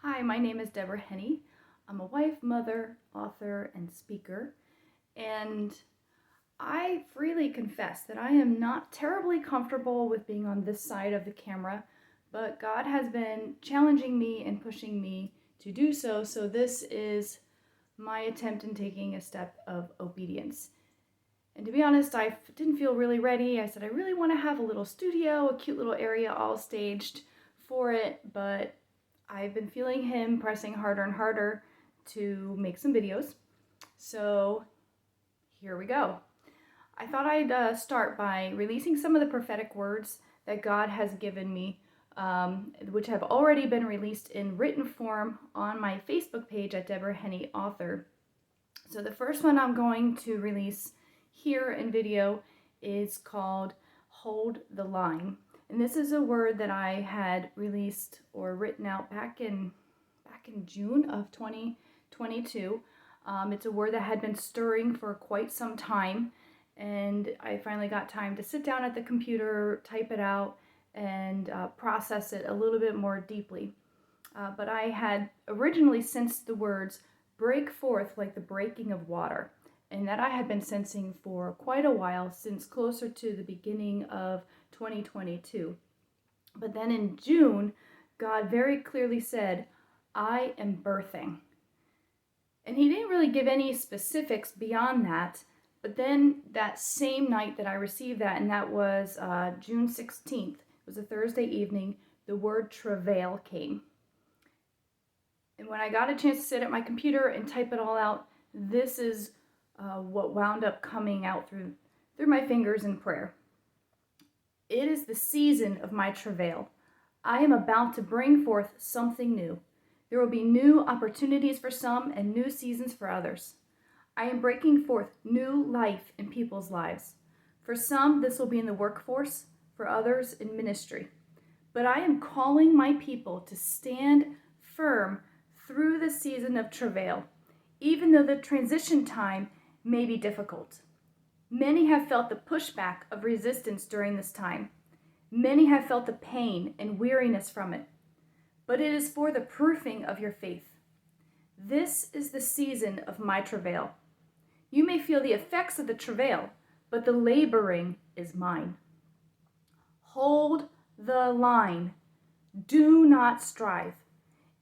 Hi, my name is Deborah Henney. I'm a wife, mother, author, and speaker, and I freely confess that I am not terribly comfortable with being on this side of the camera, but God has been challenging me and pushing me to do so, so this is my attempt in taking a step of obedience. And to be honest, I didn't feel really ready. I said I really want to have a little studio, a cute little area all staged for it, but I've been feeling him pressing harder and harder to make some videos. So here we go. I thought I'd start by releasing some of the prophetic words that God has given me, which have already been released in written form on my Facebook page at Deborah Henney Author. So the first one I'm going to release here in video is called Hold the Line. And this is a word that I had released or written out back in June of 2022. It's a word that had been stirring for quite some time, and I finally got time to sit down at the computer, type it out, and process it a little bit more deeply. But I had originally sensed the words break forth like the breaking of water, and that I had been sensing for quite a while, since closer to the beginning of 2022. But then in June, God very clearly said, I am birthing. And he didn't really give any specifics beyond that. But then that same night that I received that, and that was June 16th, it was a Thursday evening, the word travail came. And when I got a chance to sit at my computer and type it all out, this is what wound up coming out through my fingers in prayer. It is the season of my travail. I am about to bring forth something new. There will be new opportunities for some and new seasons for others. I am breaking forth new life in people's lives. For some, this will be in the workforce, for others in ministry. But I am calling my people to stand firm through the season of travail, even though the transition time may be difficult. Many have felt the pushback of resistance during this time. Many have felt the pain and weariness from it. But it is for the proofing of your faith. This is the season of my travail. You may feel the effects of the travail, but the laboring is mine. Hold the line. Do not strive.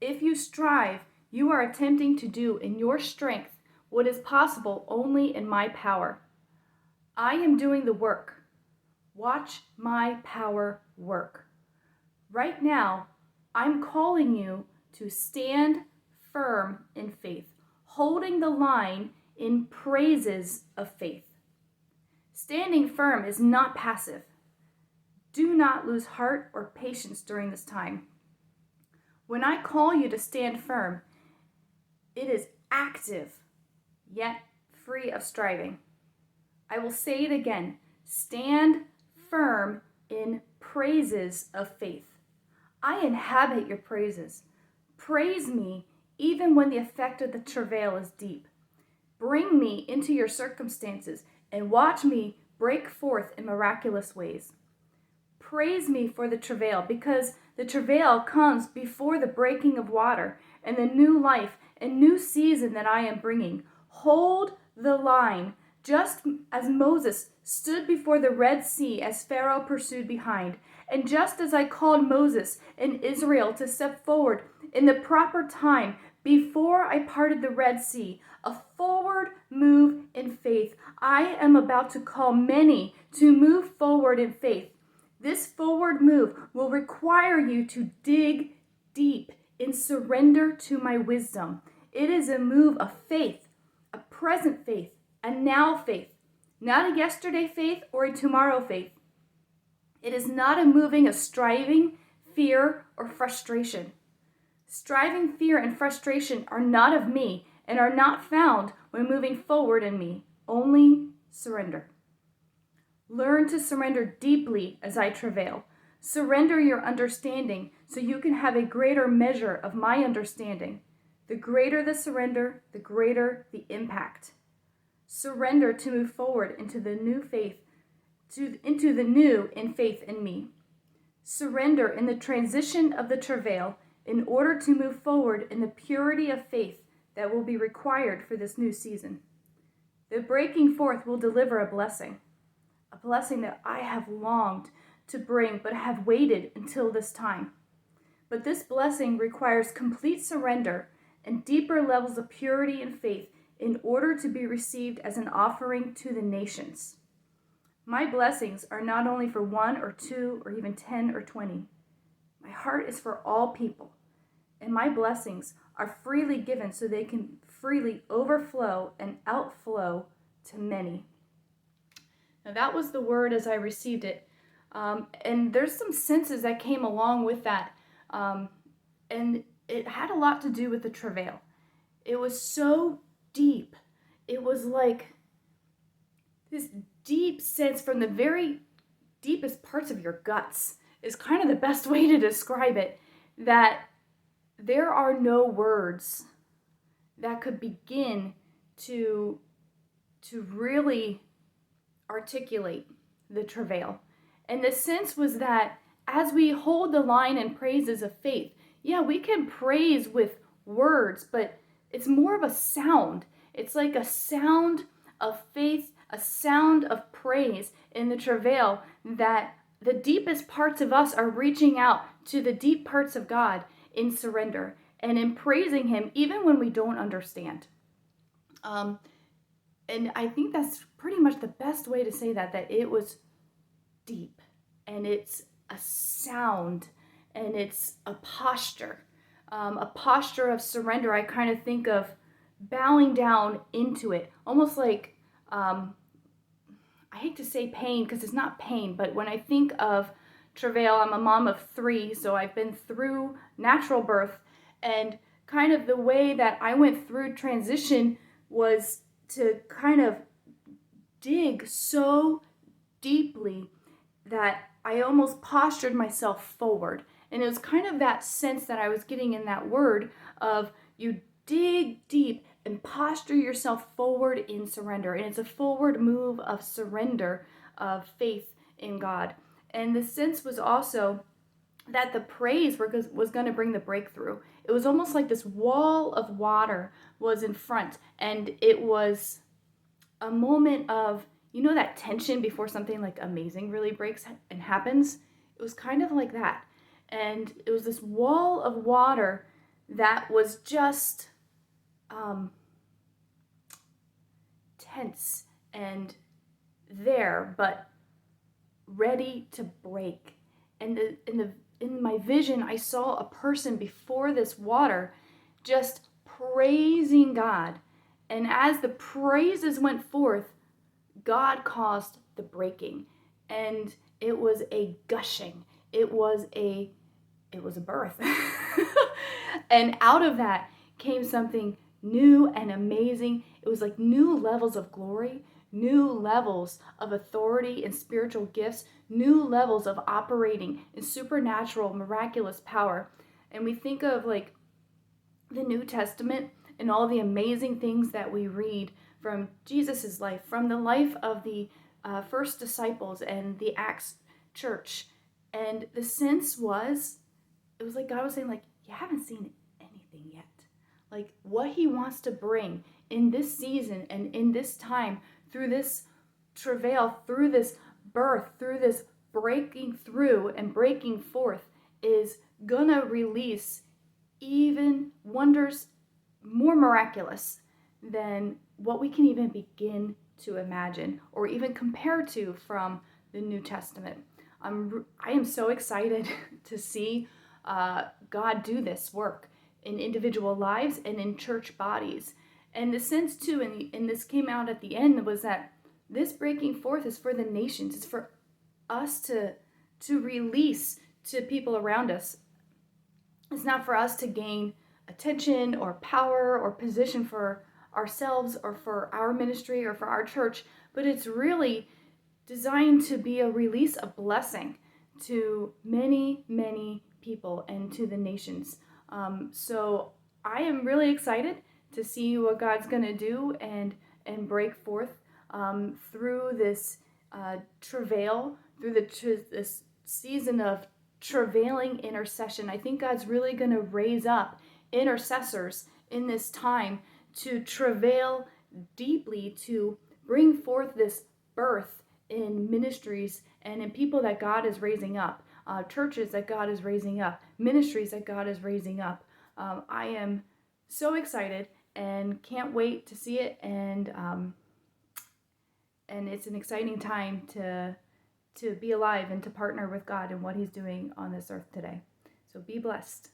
If you strive, you are attempting to do in your strength what is possible only in my power. I am doing the work. Watch my power work. Right now, I'm calling you to stand firm in faith, holding the line in praises of faith. Standing firm is not passive. Do not lose heart or patience during this time. When I call you to stand firm, it is active, yet free of striving. I will say it again. Stand firm in praises of faith. I inhabit your praises. Praise me even when the effect of the travail is deep. Bring me into your circumstances and watch me break forth in miraculous ways. Praise me for the travail, because the travail comes before the breaking of water and the new life and new season that I am bringing. Hold the line, just as Moses stood before the Red Sea as Pharaoh pursued behind, and just as I called Moses and Israel to step forward in the proper time before I parted the Red Sea, a forward move in faith. I am about to call many to move forward in faith. This forward move will require you to dig deep in surrender to my wisdom. It is a move of faith, a present faith, a now faith, not a yesterday faith or a tomorrow faith. It is not a moving of striving, fear, or frustration. Striving, fear, and frustration are not of me and are not found when moving forward in me. Only surrender. Learn to surrender deeply as I travail. Surrender your understanding so you can have a greater measure of my understanding. The greater the surrender, the greater the impact. Surrender to move forward into the new faith, into the new in faith in me. Surrender in the transition of the travail in order to move forward in the purity of faith that will be required for this new season. The breaking forth will deliver a blessing that I have longed to bring but have waited until this time. But this blessing requires complete surrender and deeper levels of purity and faith in order to be received as an offering to the nations. My blessings are not only for 1 or 2 or even 10 or 20. My heart is for all people, and my blessings are freely given so they can freely overflow and outflow to many. Now that was the word as I received it. And there's some senses that came along with that. And it had a lot to do with the travail. It was so deep. It was like this deep sense from the very deepest parts of your guts is kind of the best way to describe it, that there are no words that could begin to really articulate the travail. And the sense was that as we hold the line in praises of faith, yeah, we can praise with words, but it's more of a sound. It's like a sound of faith, a sound of praise in the travail, that the deepest parts of us are reaching out to the deep parts of God in surrender and in praising Him even when we don't understand. And I think that's pretty much the best way to say that it was deep, and it's a sound, and it's a posture of surrender. I kind of think of bowing down into it, almost like, I hate to say pain because it's not pain, but when I think of travail, I'm a mom of 3, so I've been through natural birth, and kind of the way that I went through transition was to kind of dig so deeply that I almost postured myself forward. And it was kind of that sense that I was getting in that word of you dig deep and posture yourself forward in surrender. And it's a forward move of surrender, of faith in God. And the sense was also that the praise was going to bring the breakthrough. It was almost like this wall of water was in front, and it was a moment of, you know, that tension before something like amazing really breaks and happens. It was kind of like that. And it was this wall of water that was just tense and there, but ready to break. And in my vision, I saw a person before this water just praising God. And as the praises went forth, God caused the breaking. And it was a gushing. It was a birth. And out of that came something new and amazing. It was like new levels of glory, new levels of authority and spiritual gifts, new levels of operating in supernatural, miraculous power. And we think of like the New Testament and all the amazing things that we read from Jesus's life, from the life of the first disciples and the Acts church. And the sense was, it was like God was saying, like, you haven't seen anything yet. Like what He wants to bring in this season and in this time, through this travail, through this birth, through this breaking through and breaking forth, is gonna release even wonders more miraculous than what we can even begin to imagine or even compare to from the New Testament. I am so excited to see God do this work in individual lives and in church bodies. And the sense too, and this came out at the end, was that this breaking forth is for the nations. It's for us to release to people around us. It's not for us to gain attention or power or position for ourselves or for our ministry or for our church, but it's really designed to be a release of blessing to many, many people and to the nations. So I am really excited to see what God's going to do and break forth through this travail, through this season of travailing intercession. I think God's really going to raise up intercessors in this time to travail deeply, to bring forth this birth in ministries and in people that God is raising up, churches that God is raising up, ministries that God is raising up. I am so excited and can't wait to see it, and it's an exciting time to be alive and to partner with God in what He's doing on this earth today. So be blessed.